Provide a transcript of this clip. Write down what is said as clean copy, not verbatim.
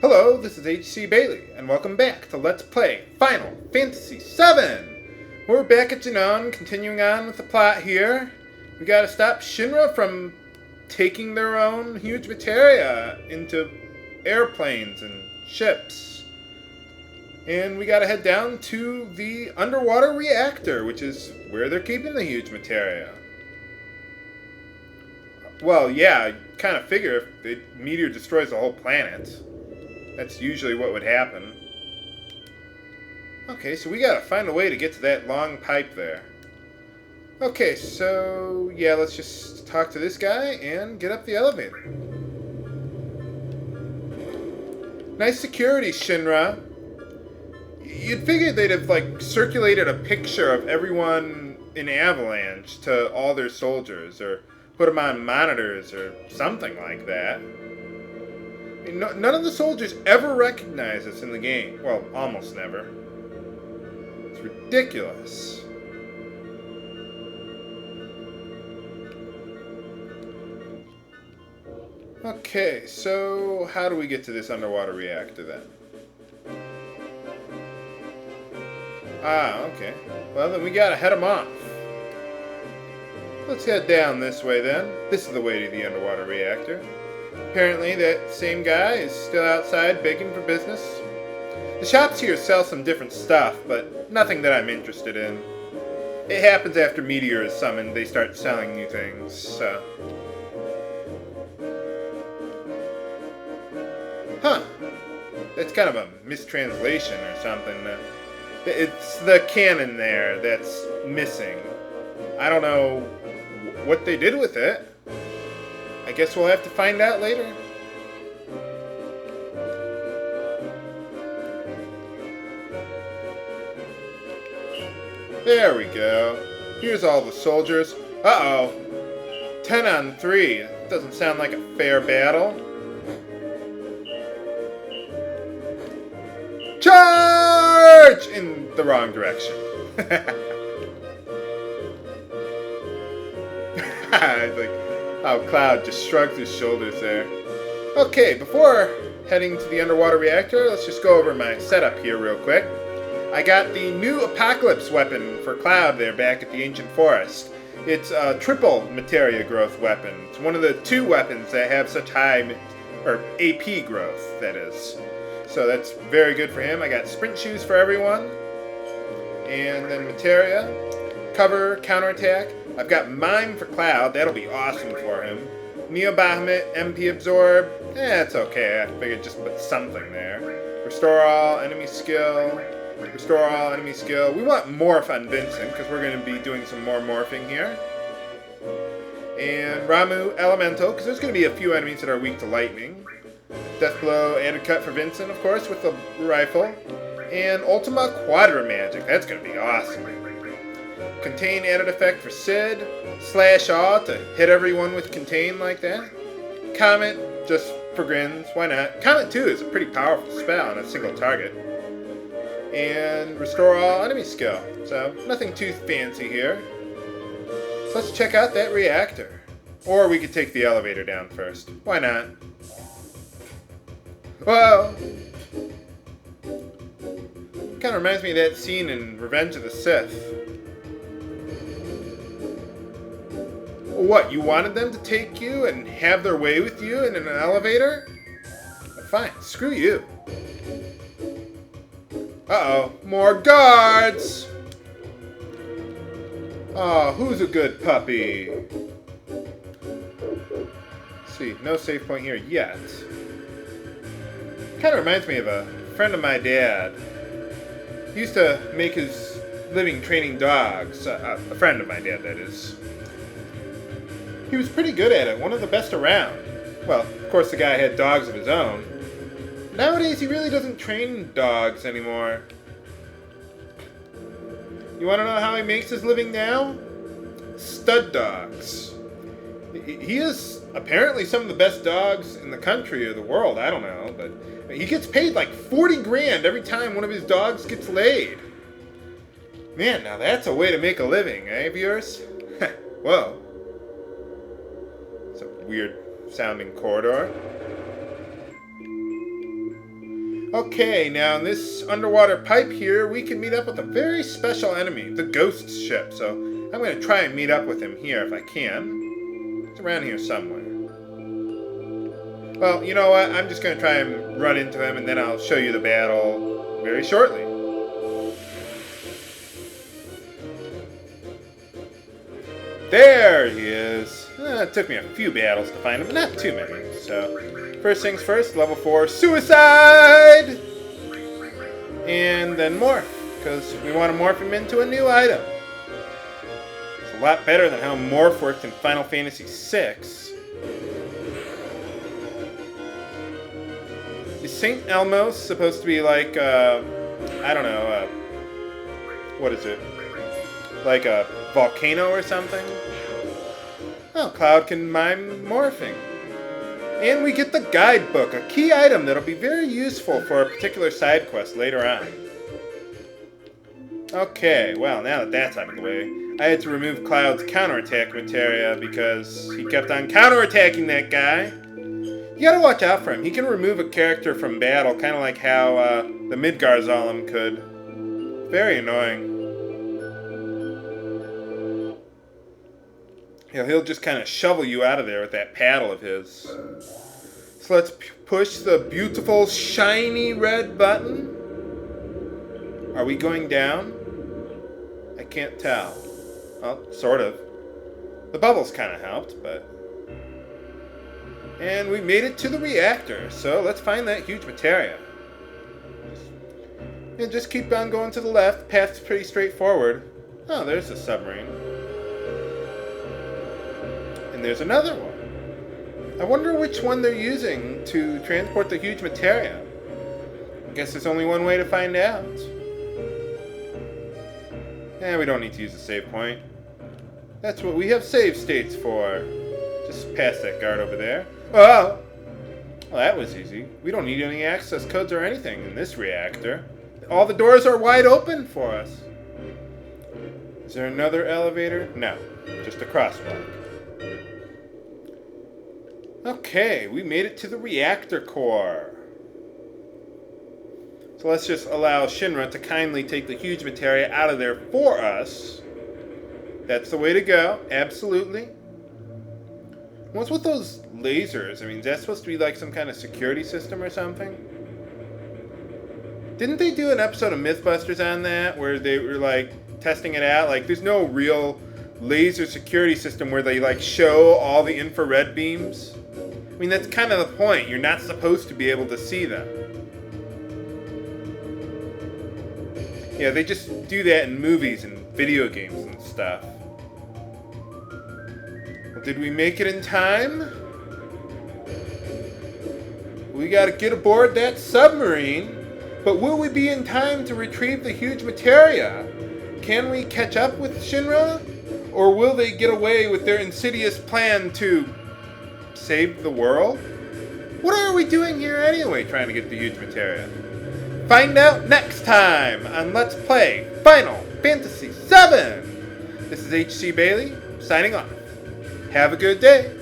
Hello, this is H.C. Bailey, and welcome back to Let's Play Final Fantasy VII! We're back at Junon, continuing on with the plot here. We gotta stop Shinra from taking their own Huge Materia into airplanes and ships. And we gotta head down to the underwater reactor, which is where they're keeping the Huge Materia. Well, yeah, I kind of figure if the meteor destroys the whole planet, that's usually what would happen. Okay, so we gotta find a way to get to that long pipe there. Okay, so yeah, let's just talk to this guy and get up the elevator. Nice security, Shinra. You'd figure they'd have, circulated a picture of everyone in Avalanche to all their soldiers, or put them on monitors, or something like that. I mean, none of the soldiers ever recognize us in the game. Well, almost never. It's ridiculous. Okay, so how do we get to this underwater reactor then? Ah, okay. Well, then we gotta head them off. Let's head down this way then. This is the way to the underwater reactor. Apparently that same guy is still outside begging for business. The shops here sell some different stuff, but nothing that I'm interested in. It happens after Meteor is summoned, they start selling new things, so... Huh. That's kind of a mistranslation or something. It's the canon there that's missing. I don't know what they did with it. I guess we'll have to find out later. There we go. Here's all the soldiers. Uh-oh. 10 on 3. Doesn't sound like a fair battle. Charge! In the wrong direction. It's like, oh, Cloud just shrugged his shoulders there. Okay, before heading to the underwater reactor, let's just go over my setup here real quick. I got the new Apocalypse weapon for Cloud there back at the Ancient Forest. It's a triple materia growth weapon. It's one of the two weapons that have such high, AP growth, that is. So that's very good for him. I got sprint shoes for everyone. And then materia, cover, counterattack. I've got Mime for Cloud. That'll be awesome for him. Neo Bahamut, MP Absorb. It's okay. I figured just put something there. Restore all enemy skill. Restore all enemy skill. We want Morph on Vincent because we're going to be doing some more morphing here. And Ramu Elemental because there's going to be a few enemies that are weak to lightning. Death Blow added cut for Vincent, of course, with the rifle. And Ultima Quadra Magic. That's going to be awesome. Contain added effect for Sid. Slash Awe to hit everyone with Contain like that. Comet, just for grins. Why not? Comet 2 is a pretty powerful spell on a single target. And Restore all enemy skill. So, nothing too fancy here. So let's check out that reactor. Or we could take the elevator down first. Why not? Whoa! Kind of reminds me of that scene in Revenge of the Sith. What, you wanted them to take you and have their way with you in an elevator? Fine, screw you. Uh-oh, more guards! Oh, who's a good puppy? Let's see, no save point here yet. Kind of reminds me of a friend of my dad. He used to make his living training dogs. A friend of my dad, that is. He was pretty good at it, one of the best around. Well, of course the guy had dogs of his own. Nowadays he really doesn't train dogs anymore. You want to know how he makes his living now? Stud dogs. He is apparently some of the best dogs in the country or the world, I don't know, but he gets paid like 40 grand every time one of his dogs gets laid. Man, now that's a way to make a living, eh, viewers? Whoa. It's a weird sounding corridor. Okay, now in this underwater pipe here, we can meet up with a very special enemy, the Ghost Ship. So I'm going to try and meet up with him here if I can. It's around here somewhere. Well, you know what? I'm just going to try and run into him, and then I'll show you the battle very shortly. There he is. It took me a few battles to find him, but not too many. So, first things first, level 4, suicide! And then morph, because we want to morph him into a new item. It's a lot better than how morph worked in Final Fantasy VI. Is St. Elmo's supposed to be like, I don't know, what is it? Like a volcano or something? Oh, Cloud can mime morphing. And we get the guidebook, a key item that'll be very useful for a particular side quest later on. Okay, well, now that that's out of the way, I had to remove Cloud's counterattack materia because he kept on counterattacking that guy. You gotta watch out for him. He can remove a character from battle, kind of like how the Midgar could. Very annoying. He'll just kind of shovel you out of there with that paddle of his. So let's push the beautiful, shiny red button. Are we going down? I can't tell. Well, sort of. The bubbles kind of helped, but... And we made it to the reactor, so let's find that huge materia. And just keep on going to the left. Path's pretty straightforward. Oh, there's the submarine. And there's another one. I wonder which one they're using to transport the huge materia. I guess there's only one way to find out. We don't need to use the save point. That's what we have save states for. Just past that guard over there. Oh! Well, that was easy. We don't need any access codes or anything in this reactor. All the doors are wide open for us. Is there another elevator? No. Just a crosswalk. Okay, we made it to the reactor core. So let's just allow Shinra to kindly take the huge materia out of there for us. That's the way to go, absolutely. What's with those lasers? I mean, is that supposed to be like some kind of security system or something? Didn't they do an episode of Mythbusters on that, where they were like testing it out? Like, there's no real laser security system where they like show all the infrared beams. I mean, that's kind of the point. You're not supposed to be able to see them. Yeah, they just do that in movies and video games and stuff. Well, did we make it in time? We gotta get aboard that submarine. But will we be in time to retrieve the huge materia? Can we catch up with Shinra? Or will they get away with their insidious plan to save the world? What are we doing here anyway, trying to get the huge materia? Find out next time on Let's Play Final Fantasy VII! This is HC Bailey, signing off. Have a good day!